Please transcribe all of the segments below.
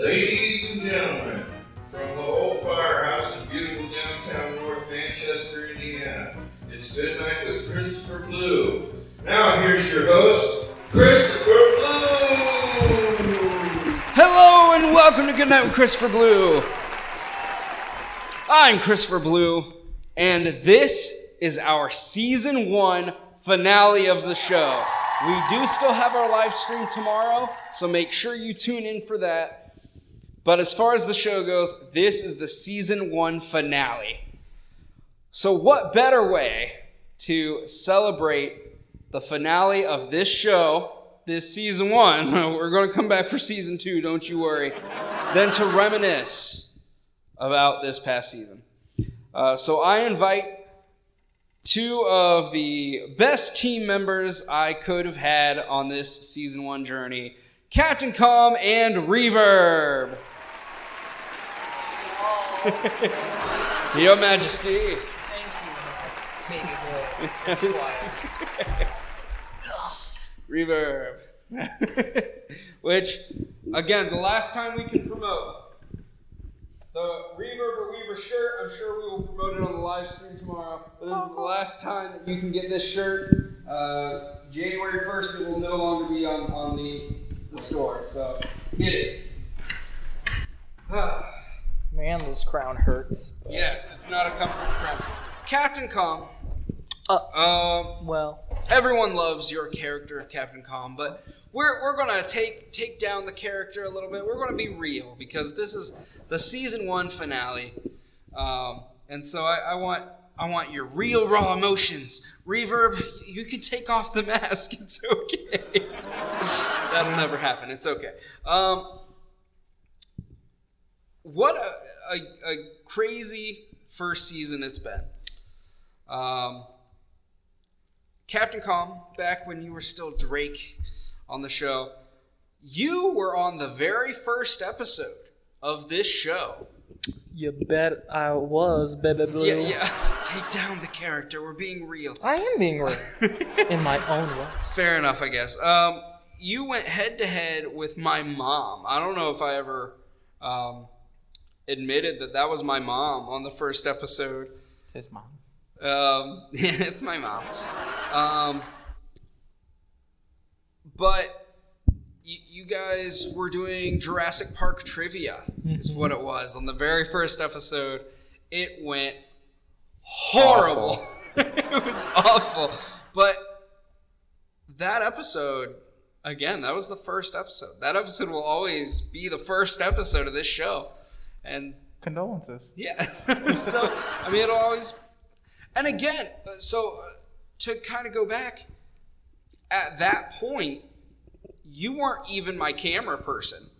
Ladies and gentlemen, from the old firehouse in beautiful downtown North Manchester, Indiana, it's Good Night with Christopher Blue. Now here's your host, Christopher Blue! Hello and welcome to Good Night with Christopher Blue. I'm Christopher Blue, and this is our Season 1 finale of the show. We do still have our live stream tomorrow, so make sure you tune in for that. But as far as the show goes, this is the Season 1 finale. So what better way to celebrate the finale of this show, this Season 1, we're going to come back for Season 2, don't you worry, than to reminisce about this past season. So I invite two of the best team members I could have had on this Season 1 journey, Captain Calm and Reverb. Your Majesty. Thank you, baby boy. Reverb. Which, again, the last time we can promote the Reverb or Weaver shirt, I'm sure we will promote it on the live stream tomorrow. But this is the last time that you can get this shirt. January 1st, it will no longer be on the store. So, get it. Man, this crown hurts. Yes, it's not a comfortable crown. Captain Calm. Well, Everyone loves your character of Captain Calm, but we're gonna take down the character a little bit. We're gonna be real because this is the Season 1 finale, and so I want your real raw emotions. Reverb, you can take off the mask. It's okay. That'll never happen. It's okay. What a crazy first season it's been. Captain Calm, back when you were still Drake on the show, you were on the very first episode of this show. you bet I was, baby blue. Yeah. Take down the character. We're being real. I am being real. In my own way. Fair enough, I guess. You went head-to-head with my mom. I don't know if I ever admitted that was my mom on the first episode. His mom. It's my mom. But you guys were doing Jurassic Park trivia, is what it was. On the very first episode, it went horrible. It was awful. But that episode, again, that was the first episode. That episode will always be the first episode of this show. And condolences. yeah. So, I mean, it'll always... And again, so to kind of go back, at that point, you weren't even my camera person.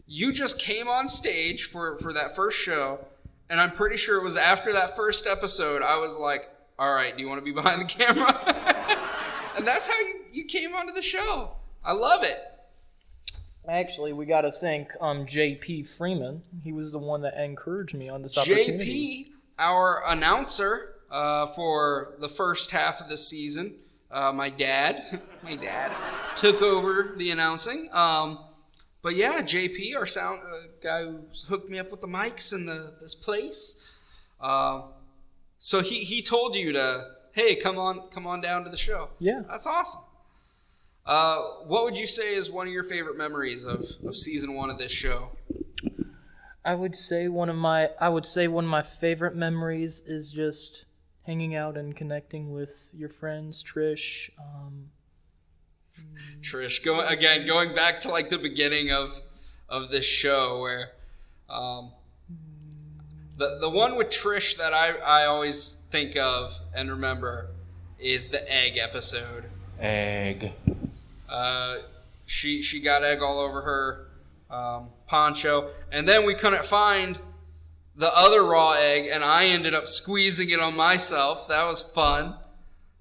You just came on stage for that first show, and I'm pretty sure it was after that first episode, I was like, all right, do you want to be behind the camera? And that's how you came onto the show. I love it. Actually, we got to thank J.P. Freeman. He was the one that encouraged me on this opportunity. J.P., our announcer for the first half of the season, my dad took over the announcing. But yeah, JP, our sound guy who hooked me up with the mics in this place. So he told you to, hey, come on down to the show. Yeah, that's awesome. What would you say is one of your favorite memories of season 1 of this show? I would say one of my favorite memories is just hanging out and connecting with your friends, Trish. Trish, going back to like the beginning of this show, where the one with Trish that I always think of and remember is the egg episode. Egg. She got egg all over her poncho, and then we couldn't find the other raw egg, and I ended up squeezing it on myself. That was fun.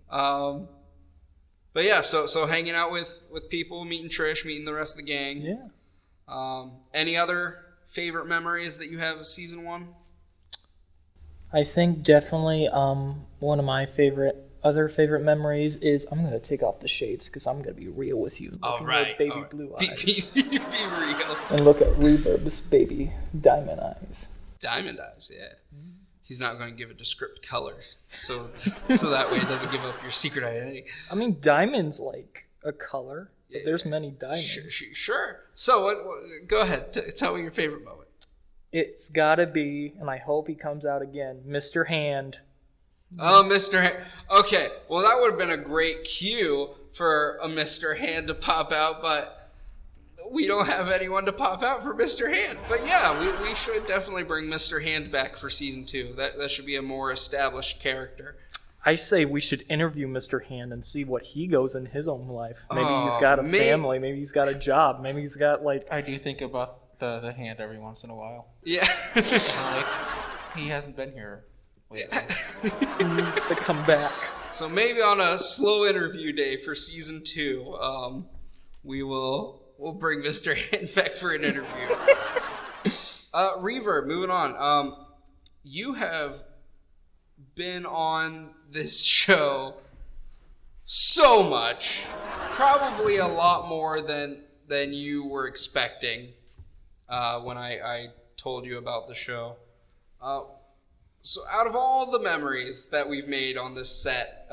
But yeah, so hanging out with people, meeting Trish, meeting the rest of the gang. Yeah. Any other favorite memories that you have of season 1? I think definitely one of my favorite other favorite memories is I'm gonna take off the shades because I'm gonna be real with you. All Look at right. your baby blue eyes. Be real. And look at Reverb's baby diamond eyes. Diamond eyes, yeah. He's not going to give it a script color, so that way it doesn't give up your secret identity. I mean, diamond's like a color, but there's many diamonds. Sure. So, go ahead. Tell me your favorite moment. It's gotta be, and I hope he comes out again, Mr. Hand. Oh, Mr. Hand. Okay, well, that would have been a great cue for a Mr. Hand to pop out, but we don't have anyone to pop out for Mr. Hand. But yeah, we should definitely bring Mr. Hand back for season 2. That should be a more established character. I say we should interview Mr. Hand and see what he goes in his own life. Maybe he's got a family. Maybe he's got a job. Maybe he's got like... I do think about the hand every once in a while. Yeah. Like, he hasn't been here lately. He needs to come back. So maybe on a slow interview day for season 2, we'll bring Mr. Hand back for an interview. Reverb, moving on. You have been on this show so much, probably a lot more than you were expecting when I told you about the show. So out of all the memories that we've made on this set,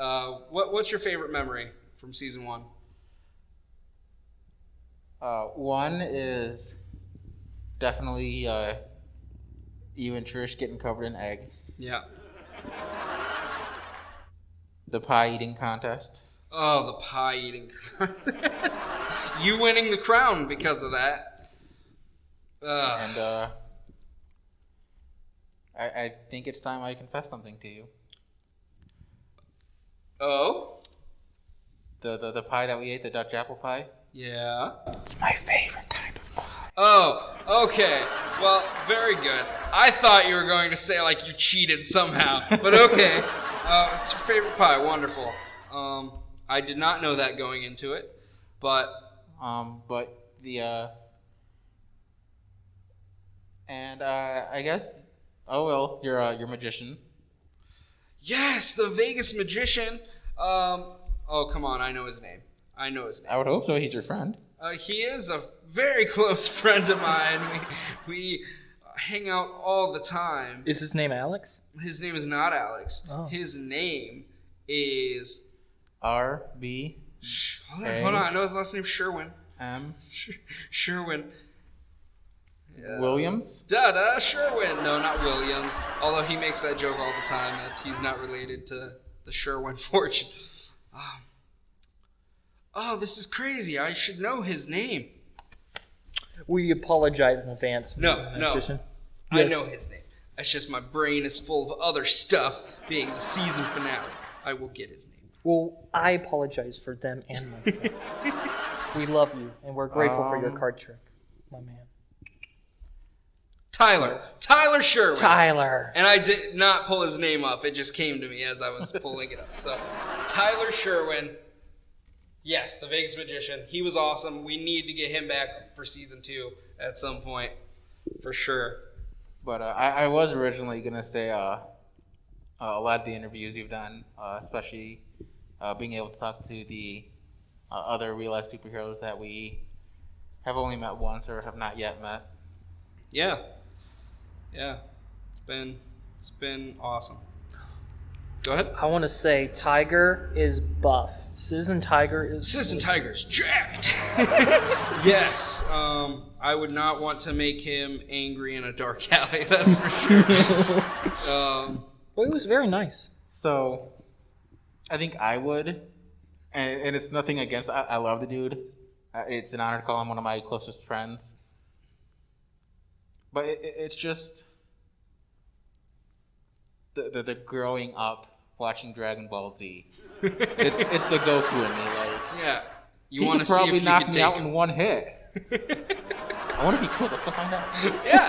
what's your favorite memory from season 1? One is definitely you and Trish getting covered in egg. Yeah. The pie eating contest. Oh, the pie eating contest. You winning the crown because of that. And I think it's time I confess something to you. Oh? The pie that we ate, the Dutch apple pie. Yeah. It's my favorite kind of pie. Oh, okay. Well, very good. I thought you were going to say like you cheated somehow, but okay. It's your favorite pie. Wonderful. I did not know that going into it, but the and I guess you're magician. Yes, the Vegas magician. Oh, come on, I know his name. I would hope so. He's your friend. He is a very close friend of mine. We hang out all the time. Is his name Alex? His name is not Alex. Oh. His name is R.B. Hold on. I know his last name Sherwin. M. Sherwin. Williams? Sherwin. No, not Williams. Although he makes that joke all the time that he's not related to the Sherwin fortune. Oh, this is crazy. I should know his name. We apologize in advance. No. Magician. I Yes. know his name. It's just my brain is full of other stuff, being the season finale. I will get his name. Well, I apologize for them and myself. We love you, and we're grateful for your card trick, my man. Tyler Sherwin. Tyler. And I did not pull his name up. It just came to me as I was pulling it up. So, Tyler Sherwin. Yes, the Vegas magician. He was awesome. We need to get him back for season 2 at some point, for sure. But I was originally going to say a lot of the interviews you've done, especially being able to talk to the other real-life superheroes that we have only met once or have not yet met. Yeah. It's been awesome. Go ahead. I want to say Tiger is buff. Citizen Tiger's jacked. Yes. I would not want to make him angry in a dark alley, that's for sure. But it was very nice. So, I think I would, and it's nothing against, I love the dude. It's an honor to call him one of my closest friends. But it's just the growing up watching Dragon Ball Z. It's the Goku in me. Like, Yeah. You he want could to see probably if you knock can me take out him. in one hit. I wonder if he could. Let's go find out. Yeah.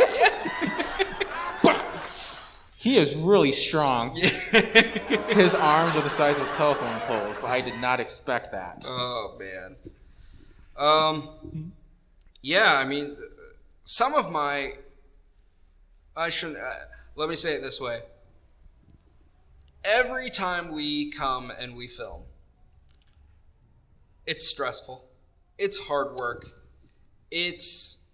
He is really strong. His arms are the size of telephone poles, but I did not expect that. Oh, man. Yeah, I mean, some of my... I shouldn't... let me say it this way. every time we come and we film, it's stressful. It's hard work. It's,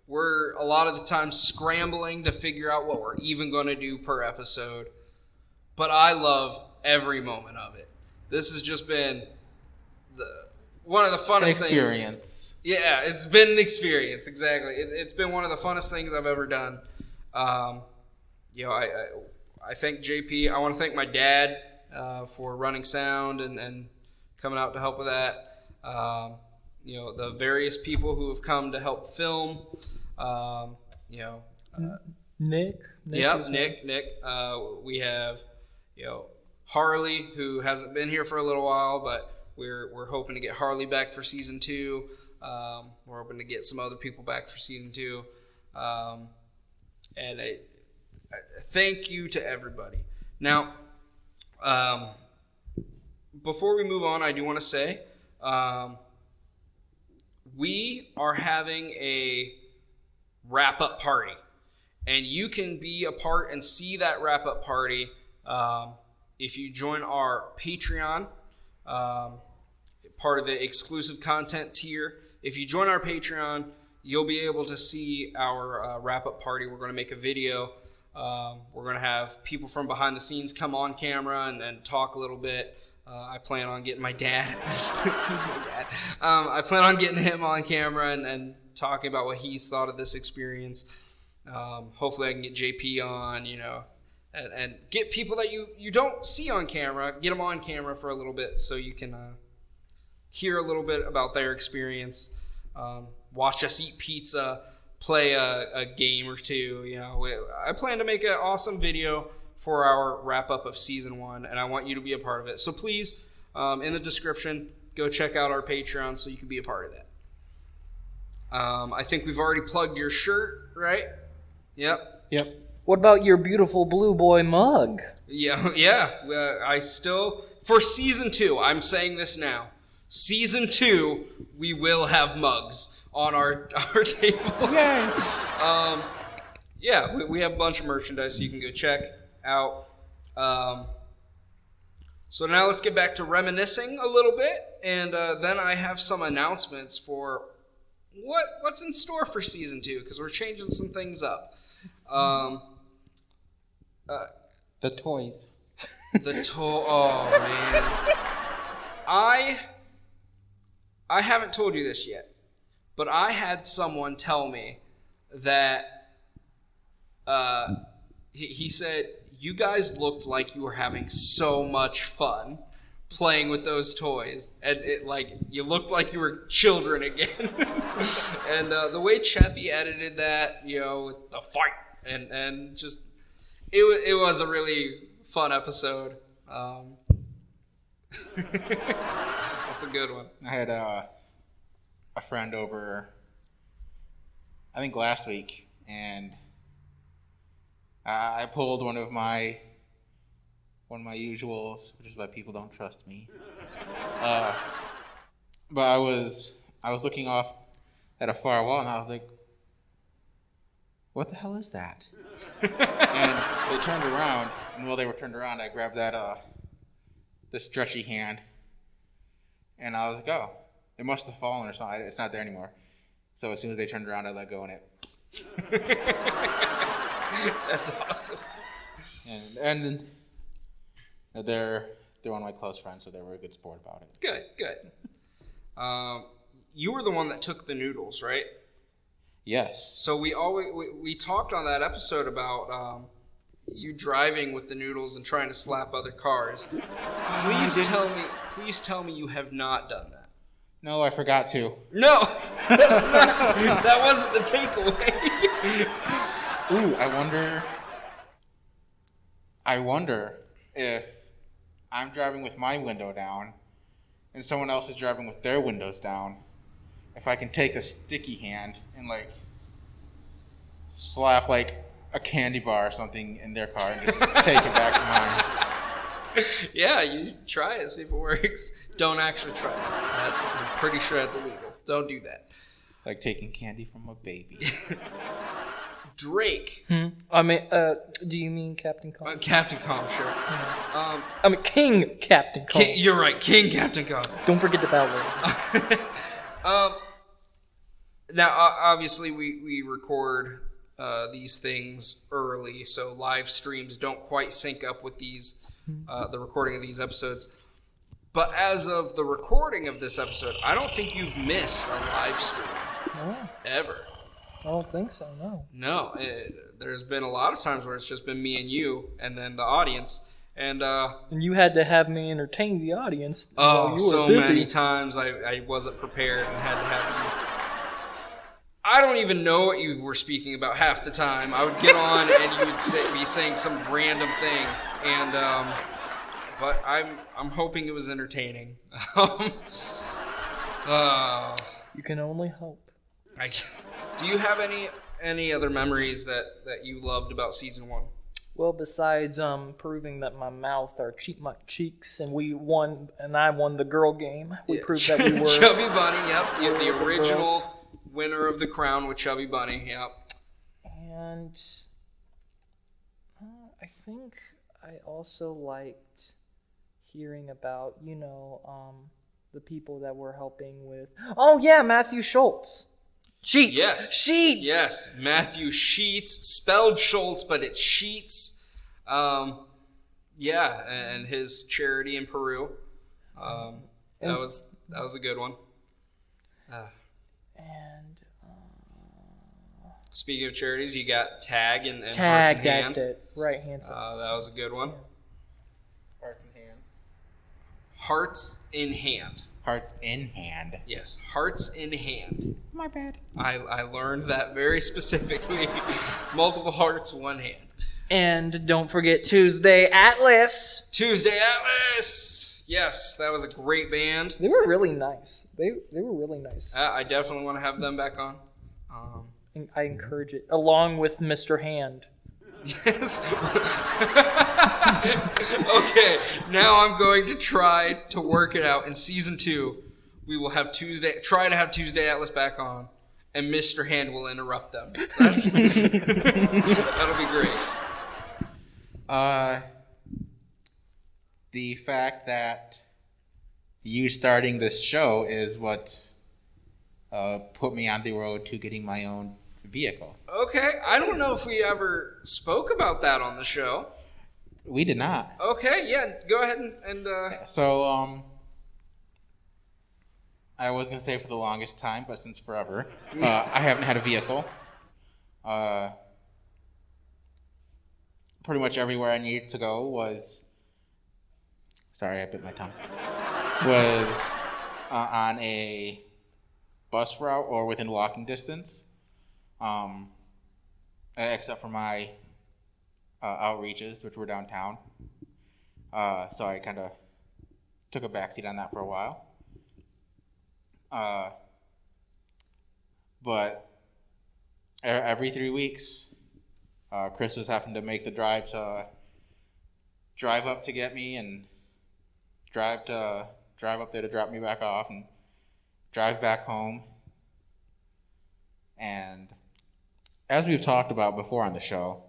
we're a lot of the time scrambling to figure out what we're even going to do per episode. But I love every moment of it. This has just been one of the funnest things. Experience. Yeah, it's been an experience, exactly. It's been one of the funnest things I've ever done. I thank JP. I want to thank my dad for running sound and coming out to help with that. The various people who have come to help film. Nick. Nick. We have, Harley, who hasn't been here for a little while, but we're hoping to get Harley back for season 2. We're hoping to get some other people back for season 2. And a thank you to everybody. Now, before we move on, I do want to say we are having a wrap-up party. And you can be a part and see that wrap-up party if you join our Patreon, part of the exclusive content tier. If you join our Patreon, you'll be able to see our wrap-up party. We're going to make a video. We're going to have people from behind the scenes come on camera and talk a little bit. I plan on getting my dad. He's my dad. I plan on getting him on camera and talking about what he's thought of this experience. Hopefully I can get JP on, and get people that you don't see on camera, get them on camera for a little bit so you can hear a little bit about their experience, watch us eat pizza, play a game or two. I plan to make an awesome video for our wrap-up of Season 1, and I want you to be a part of it. So please, in the description, go check out our Patreon so you can be a part of that. I think we've already plugged your shirt, right? Yep. What about your beautiful blue boy mug? Yeah. I still, for Season 2, I'm saying this now. Season 2, we will have mugs on our table. Yay! We have a bunch of merchandise you can go check out. So now let's get back to reminiscing a little bit, and then I have some announcements for what's in store for Season 2, because we're changing some things up. The toys. Oh, man. I haven't told you this yet, but I had someone tell me that he said, you guys looked like you were having so much fun playing with those toys, and you looked like you were children again. And the way Chethiya edited that, with the fight and just it was a really fun episode. That's a good one. I had a friend over, I think last week, and I pulled one of my usuals, which is why people don't trust me. But I was looking off at a far wall, and I was like, "What the hell is that?" And they turned around, and while they were turned around, I grabbed the stretchy hand, and I was like, "Oh, it must have fallen or something. It's not there anymore." So as soon as they turned around, I let go, and it. That's awesome. And they're one of my close friends, so they were a good sport about it. Good. You were the one that took the noodles, right? Yes. So we talked on that episode about you driving with the noodles and trying to slap other cars. Please tell me you have not done that. No, I forgot to. No, that's not. That wasn't the takeaway. Ooh, I wonder if I'm driving with my window down and someone else is driving with their windows down, if I can take a sticky hand and slap a candy bar or something in their car and just take it back to mine. Yeah, you try it, see if it works. Don't actually try it. I'm pretty sure that's illegal. Don't do that. Like taking candy from a baby. Drake. I mean, do you mean Captain Cobb? Captain Cobb, sure. I mean, King Captain Cobb. You're right, King Captain Cobb. Don't forget the ballad. Now, obviously, we record these things early, so live streams don't quite sync up with these the recording of these episodes. But as of the recording of this episode, I don't think you've missed a live stream. No, Ever. I don't think so, no. No, there's been a lot of times where it's just been me and you, and then the audience, and you had to have me entertain the audience. while you were so busy. many times I wasn't prepared and had to have you. I don't even know what you were speaking about half the time. I would get on and you would be saying some random thing, and but I'm hoping it was entertaining. You can only hope. Do you have any other memories that you loved about season 1? Well, besides proving that my mouth are my cheeks, and I won the girl game. We proved that we were Chubby Bunny. Yep, you're the were original girls. winner of the crown with Chubby Bunny. Yep. And I think I also liked hearing about the people that we're helping with. Oh yeah, Matthew Schultz. Sheets. Yes. Sheets. Yes. Matthew Sheets, spelled Schultz, but it's Sheets. Yeah, and his charity in Peru. That was a good one. And speaking of charities, you got Tag and Hearts Tag, in that's Hand. it. Right hand side. That was a good one. Hearts in hands. Hearts in Hand. Hearts in hand. Yes, Hearts in Hand. My bad. I learned that very specifically. Multiple hearts, one hand. And don't forget Tuesday Atlas. Tuesday Atlas! Yes, that was a great band. They were really nice. They were really nice. I definitely want to have them back on. And I encourage it, along with Mr. Hand. Yes. Okay, now I'm going to try to work it out. In season 2, we will have try to have Tuesday Atlas back on, and Mr. Hand will interrupt them. That'll be great. The fact that you starting this show is what put me on the road to getting my own vehicle. Okay, I don't know if we ever spoke about that on the show. We did not. Okay, yeah, go ahead and So, I was going to say for the longest time, but since forever, I haven't had a vehicle. Pretty much everywhere I needed to go was... Sorry, I bit my tongue. Was on a bus route or within walking distance. Except for my outreaches, which were downtown. So I kind of took a backseat on that for a while. But every 3 weeks, Chris was having to make the drive up to get me and drive up there to drop me back off and drive back home. And as we've talked about before on the show,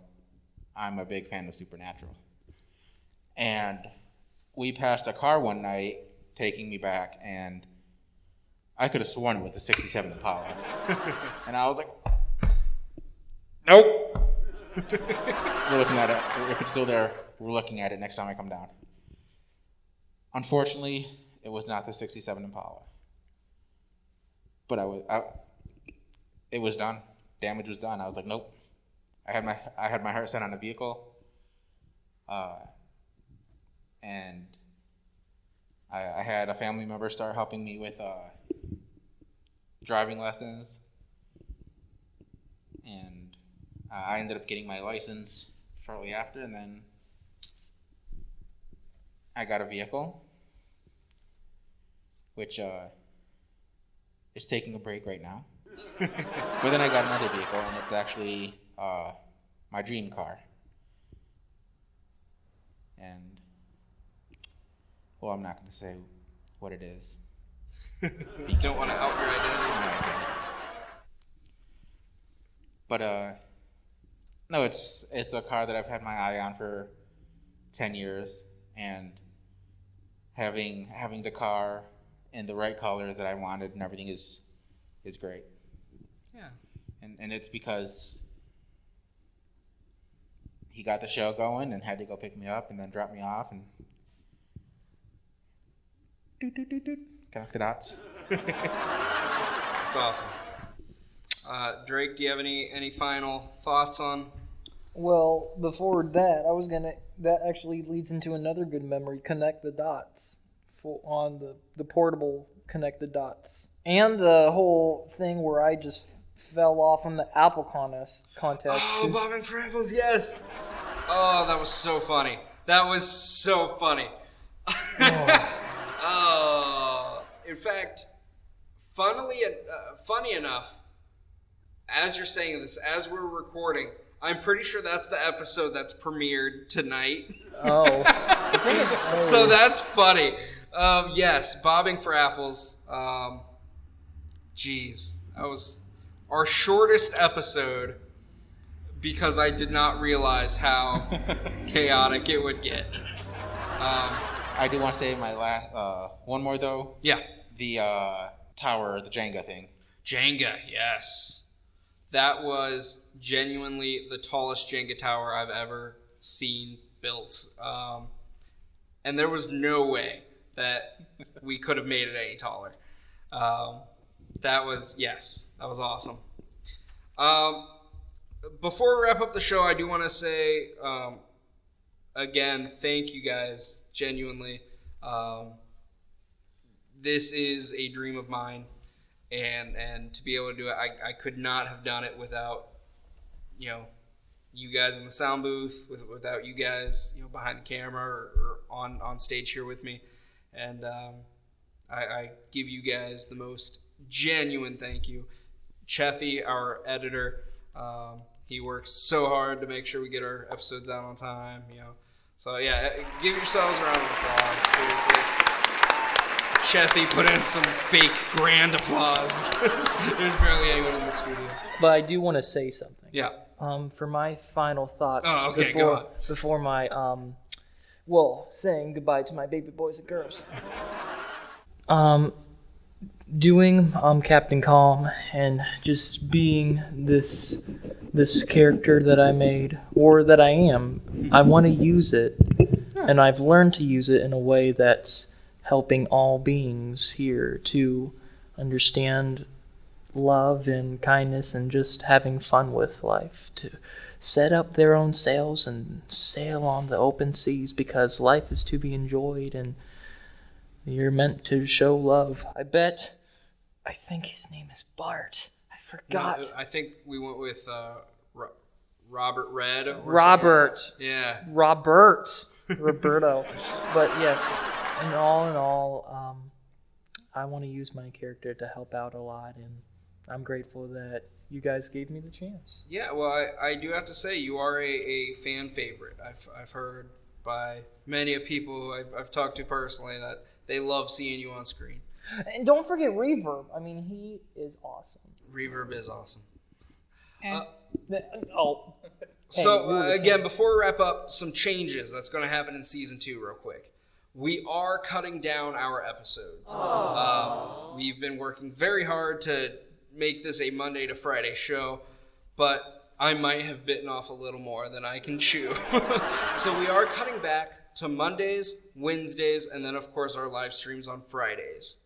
I'm a big fan of Supernatural. And we passed a car one night taking me back, and I could have sworn it was a 67 Impala. And I was like, nope. We're looking at it. If it's still there, we're looking at it next time I come down. Unfortunately, it was not the 67 Impala. But it was done. Damage was done. I was like, nope. I had my heart set on a vehicle, and I had a family member start helping me with driving lessons, and I ended up getting my license shortly after, and then I got a vehicle, which is taking a break right now. But then I got another vehicle, and it's actually my dream car. And, well, I'm not going to say what it is. you don't want to out your identity. But No, it's a car that I've had my eye on for 10 years, and having the car in the right color that I wanted and everything is great. Yeah. And it's because he got the show going and had to go pick me up and then drop me off and connect the dots. That's awesome. Drake, do you have any final thoughts on? Well, before that, that actually leads into another good memory, connect the dots, on the portable connect the dots. And the whole thing where I just fell off on the apple contest. Oh, bobbing for apples, yes! Oh, that was so funny. In fact, funny enough, as you're saying this, as we're recording, I'm pretty sure that's the episode that's premiered tonight. Oh. So that's funny. Yes, bobbing for apples. Geez, that was our shortest episode because I did not realize how chaotic it would get. I do want to say my last one more though. Yeah. The tower, the Jenga thing. Jenga, yes. That was genuinely the tallest Jenga tower I've ever seen built. And there was no way that we could have made it any taller. That was awesome. Before we wrap up the show, I do want to say, again, thank you guys, genuinely. This is a dream of mine. And to be able to do it, I could not have done it without, you guys in the sound booth, without you guys, behind the camera or on stage here with me. And I give you guys the most genuine thank you. Chethiya, our editor, he works so hard to make sure we get our episodes out on time. So yeah, give yourselves a round of applause. Seriously. Chethiya put in some fake grand applause because there's barely anyone in the studio. But I do want to say something. Yeah. For my final thoughts. Oh, okay, go on. Before my, saying goodbye to my baby boys and girls. Doing Captain Calm and just being this character that I made, or that I am, I want to use it. Yeah. And I've learned to use it in a way that's helping all beings here to understand love and kindness and just having fun with life, to set up their own sails and sail on the open seas, because life is to be enjoyed and you're meant to show love. I think his name is Bart. I forgot. No, I think we went with Robert Red. Robert. Yeah. Roberto. But yes, in all, I want to use my character to help out a lot, and I'm grateful that you guys gave me the chance. Yeah, well, I do have to say, you are a fan favorite. I've heard by many of people who I've talked to personally that they love seeing you on screen. And don't forget Reverb. I mean, he is awesome. Reverb is awesome. So, again, before we wrap up, some changes that's going to happen in Season 2 real quick. We are cutting down our episodes. We've been working very hard to make this a Monday to Friday show, but I might have bitten off a little more than I can chew. So we are cutting back to Mondays, Wednesdays, and then, of course, our live streams on Fridays.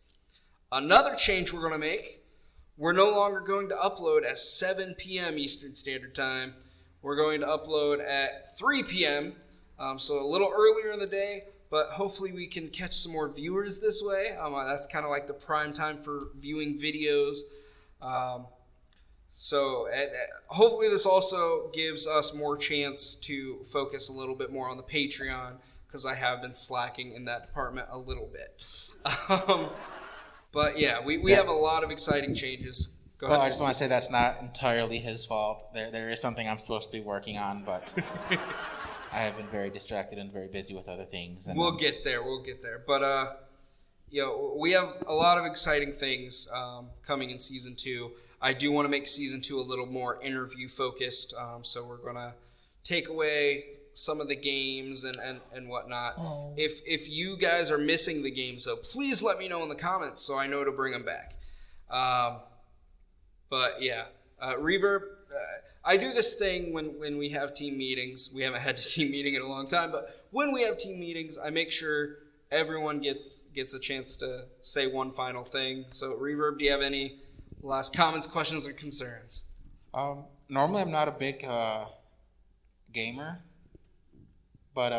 Another change we're going to make, we're no longer going to upload at 7 p.m. Eastern Standard Time. We're going to upload at 3 p.m., so a little earlier in the day, but hopefully we can catch some more viewers this way. That's kind of like the prime time for viewing videos. So hopefully this also gives us more chance to focus a little bit more on the Patreon, because I have been slacking in that department a little bit. But yeah, we have a lot of exciting changes. Go ahead. I just want to say that's not entirely his fault. There is something I'm supposed to be working on, but I have been very distracted and very busy with other things. And we'll get there. But we have a lot of exciting things coming in season 2. I do want to make season 2 a little more interview focused, so we're gonna take away some of the games and whatnot. Oh. If you guys are missing the games, though, please let me know in the comments so I know to bring them back. But yeah, Reverb. I do this thing when we have team meetings. We haven't had a team meeting in a long time, but when we have team meetings, I make sure everyone gets a chance to say one final thing. So, Reverb, do you have any last comments, questions, or concerns? Normally, I'm not a big gamer, but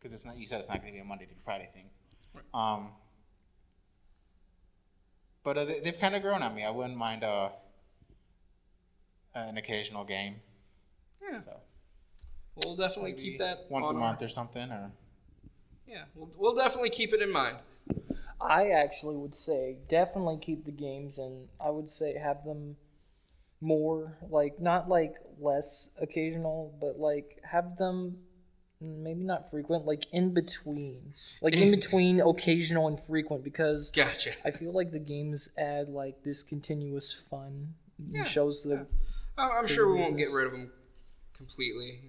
because it's not. You said it's not going to be a Monday through Friday thing. Right. But they've kind of grown on me. I wouldn't mind an occasional game. Yeah. So. We'll definitely keep that once on a month or something, or yeah, we'll definitely keep it in mind. I actually would say definitely keep the games, and I would say have them more not less occasional, but have them maybe not frequent, in between, in between occasional and frequent, because Gotcha. I feel like the games add this continuous fun. Yeah. Shows the. Yeah. I'm sure we won't get rid of them completely.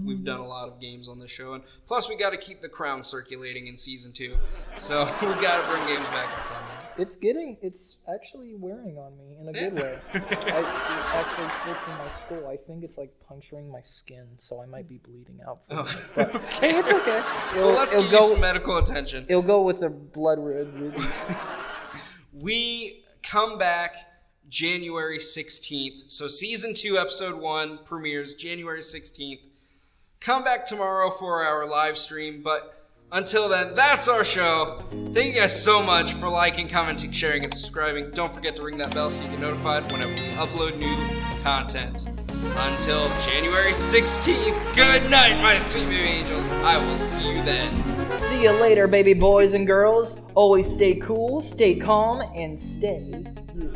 We've done a lot of games on this show, and plus we got to keep the crown circulating in season 2, so we got to bring games back in summer. It's actually wearing on me in a good way. It actually fits in my skull. I think it's puncturing my skin, so I might be bleeding out from it. But hey, it's okay. Let's give you some medical attention. It'll go with the blood red ribbons. We come back January 16th. So season 2, episode 1 premieres January 16th. Come back tomorrow for our live stream, but until then, that's our show. Thank you guys so much for liking, commenting, sharing, and subscribing. Don't forget to ring that bell so you get notified whenever we upload new content. Until January 16th, good night, my sweet baby angels. I will see you then. See you later, baby boys and girls. Always stay cool, stay calm, and stay you.